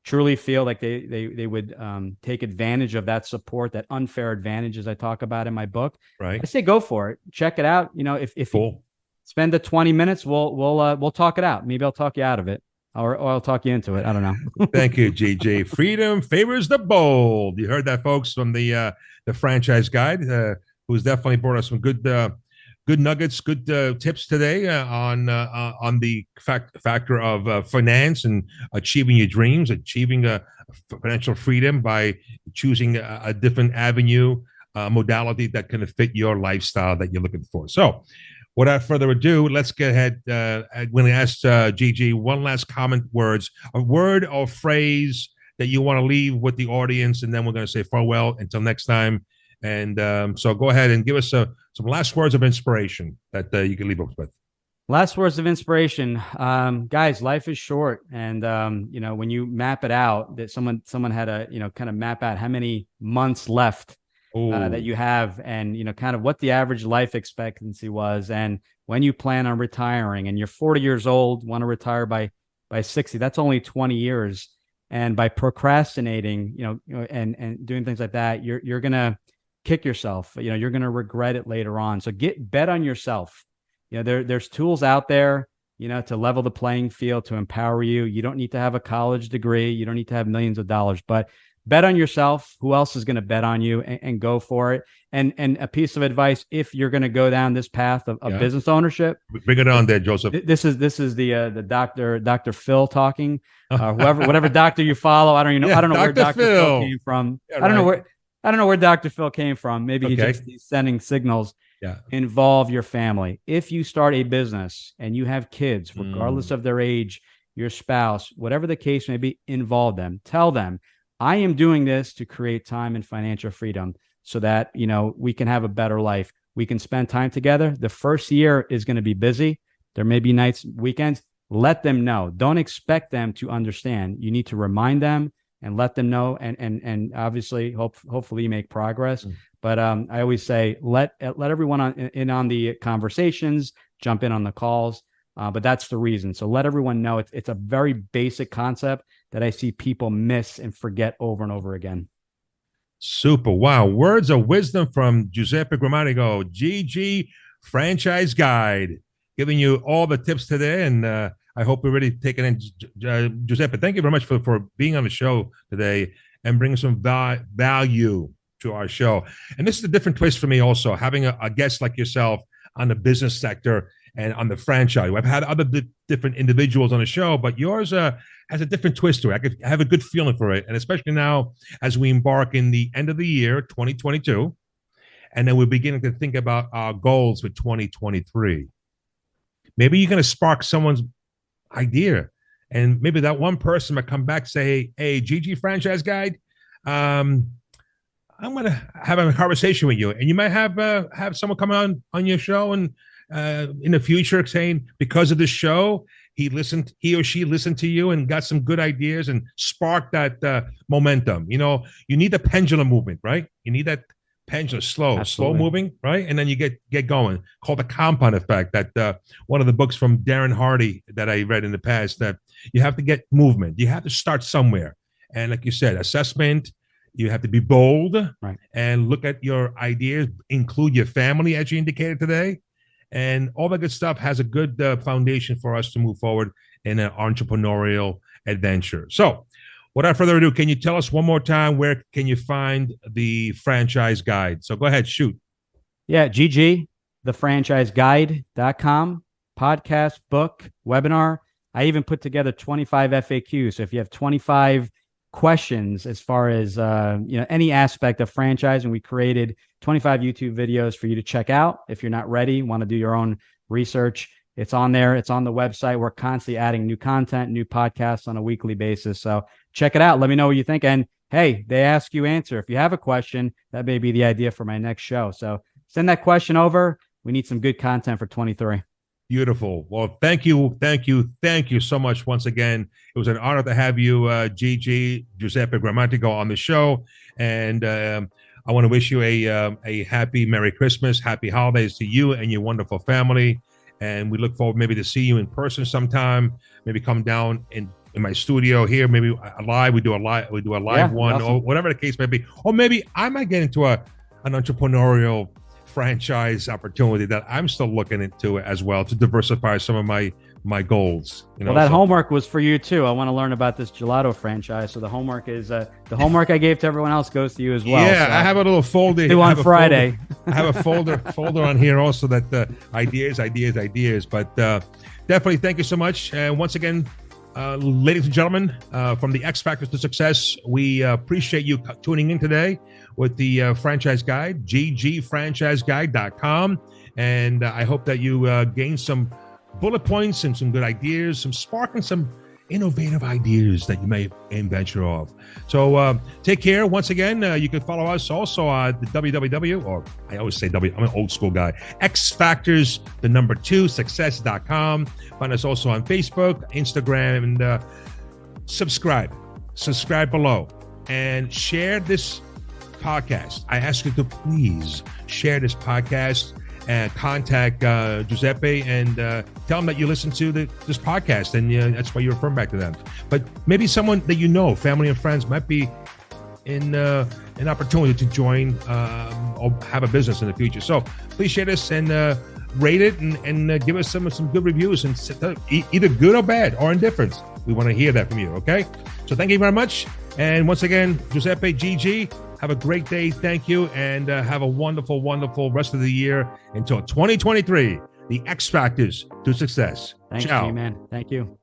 truly feel like they would take advantage of that support, that unfair advantage, as I talk about in my book, right? I say go for it. Check it out. If cool. you spend the 20 minutes, we'll talk it out. Maybe I'll talk you out of it, or I'll talk you into it. I don't know. Thank you, GG. Freedom favors the bold. You heard that, folks, from the franchise guide, who's definitely brought us some good nuggets, good tips today on the factor of finance and achieving your dreams, achieving financial freedom by choosing a different avenue, modality that can fit your lifestyle that you're looking for. So, without further ado, let's get ahead. I'm going to ask GG one last comment, a word or phrase that you want to leave with the audience, and then we're going to say farewell until next time. And so go ahead and give us some last words of inspiration that you can leave us with. Last words of inspiration. Guys, life is short. And, when you map it out, that someone had to, kind of map out how many months left that you have, and, kind of what the average life expectancy was. And when you plan on retiring and you're 40 years old, want to retire by 60, that's only 20 years. And by procrastinating, and doing things like that, you're going to kick yourself. You're going to regret it later on. So bet on yourself. There's tools out there, to level the playing field, to empower you. You don't need to have a college degree. You don't need to have millions of dollars, but bet on yourself. Who else is going to bet on you, and go for it? And a piece of advice, if you're going to go down this path of business ownership, bring it on there, Joseph. This is the Dr. Phil talking, whatever doctor you follow. I don't know where Dr. Phil came from. Yeah, I don't know where Dr. Phil came from. Maybe he's sending signals. Yeah. Involve your family. If you start a business and you have kids, regardless of their age, your spouse, whatever the case may be, involve them. Tell them, I am doing this to create time and financial freedom. so that, we can have a better life. We can spend time together. The first year is going to be busy. There may be nights, weekends. Let them know. Don't expect them to understand. You need to remind them and let them know. And obviously, hopefully you make progress. But I always say, let everyone in on the conversations, jump in on the calls. But that's the reason. So let everyone know it's a very basic concept that I see people miss and forget over and over again. Super. Wow. Words of wisdom from Giuseppe Grammatico, GG Franchise Guide, giving you all the tips today. And I hope we're really taking in. Giuseppe, thank you very much for being on the show today and bringing some value to our show. And this is a different twist for me also, having a guest like yourself on the business sector and on the franchise. I've had other different individuals on the show, but yours has a different twist to it. I have a good feeling for it. And especially now as we embark in the end of the year, 2022, and then we're beginning to think about our goals for 2023. Maybe you're going to spark someone's idea. And maybe that one person might come back and say, hey, GG Franchise Guide, I'm going to have a conversation with you. And you might have someone come on your show and in the future saying, because of this show, he or she listened to you and got some good ideas and sparked that momentum. You need the pendulum movement, right? You need that pendulum, slow moving, right? And then you get going, called the compound effect. That one of the books from Darren Hardy that I read in the past, that you have to get movement. You have to start somewhere. And like you said, assessment, you have to be bold, right, and look at your ideas, include your family, as you indicated today. And all that good stuff has a good foundation for us to move forward in an entrepreneurial adventure. So without further ado, can you tell us one more time, where can you find the franchise guide? So go ahead, shoot. Yeah, GG, thefranchiseguide.com, podcast, book, webinar. I even put together 25 FAQs. So if you have 25 questions as far as any aspect of franchising, we created 25 YouTube videos for you to check out. If you're not ready, want to do your own research, it's on there. It's on the website. We're constantly adding new content, new podcasts on a weekly basis. So check it out. Let me know what you think. And hey, they ask, you answer. If you have a question, that may be the idea for my next show. So send that question over. We need some good content for 23. Beautiful. Well, thank you so much once again. It was an honor to have you, GG Giuseppe Grammatico, on the show. And I want to wish you a happy Merry Christmas, happy holidays to you and your wonderful family. And we look forward maybe to see you in person sometime. Maybe come down in my studio here. Maybe live. We do a live one, awesome, or whatever the case may be. Or maybe I might get into an entrepreneurial franchise opportunity that I'm still looking into as well, to diversify some of my goals. Well, that homework was for you too. I want to learn about this gelato franchise. So the homework is the homework I gave to everyone else goes to you as well. Yeah, so I have a little folder. Do on Friday. I have a folder on here also that ideas. But definitely thank you so much. And once again, ladies and gentlemen, from the X Factors to Success, we appreciate you tuning in today with the franchise guide, ggfranchiseguide.com. And I hope that you gain some bullet points and some good ideas, some sparking some innovative ideas that you may venture off. So take care. Once again, you can follow us also at the www, or I always say W, I'm an old school guy, X Factors, 2, success.com. Find us also on Facebook, Instagram, and subscribe below and share this podcast. I ask you to please share this podcast and contact Giuseppe and tell them that you listen to this podcast, and that's why you refer back to them. But maybe someone that you know, family and friends, might be in an opportunity to join or have a business in the future. So please share this and rate it and give us some good reviews, and either good or bad or indifference. We want to hear that from you, okay? So thank you very much. And once again, Giuseppe, GG, have a great day. Thank you. And have a wonderful, wonderful rest of the year until 2023. The X Factors to Success. Thanks, Ciao. man. Thank you.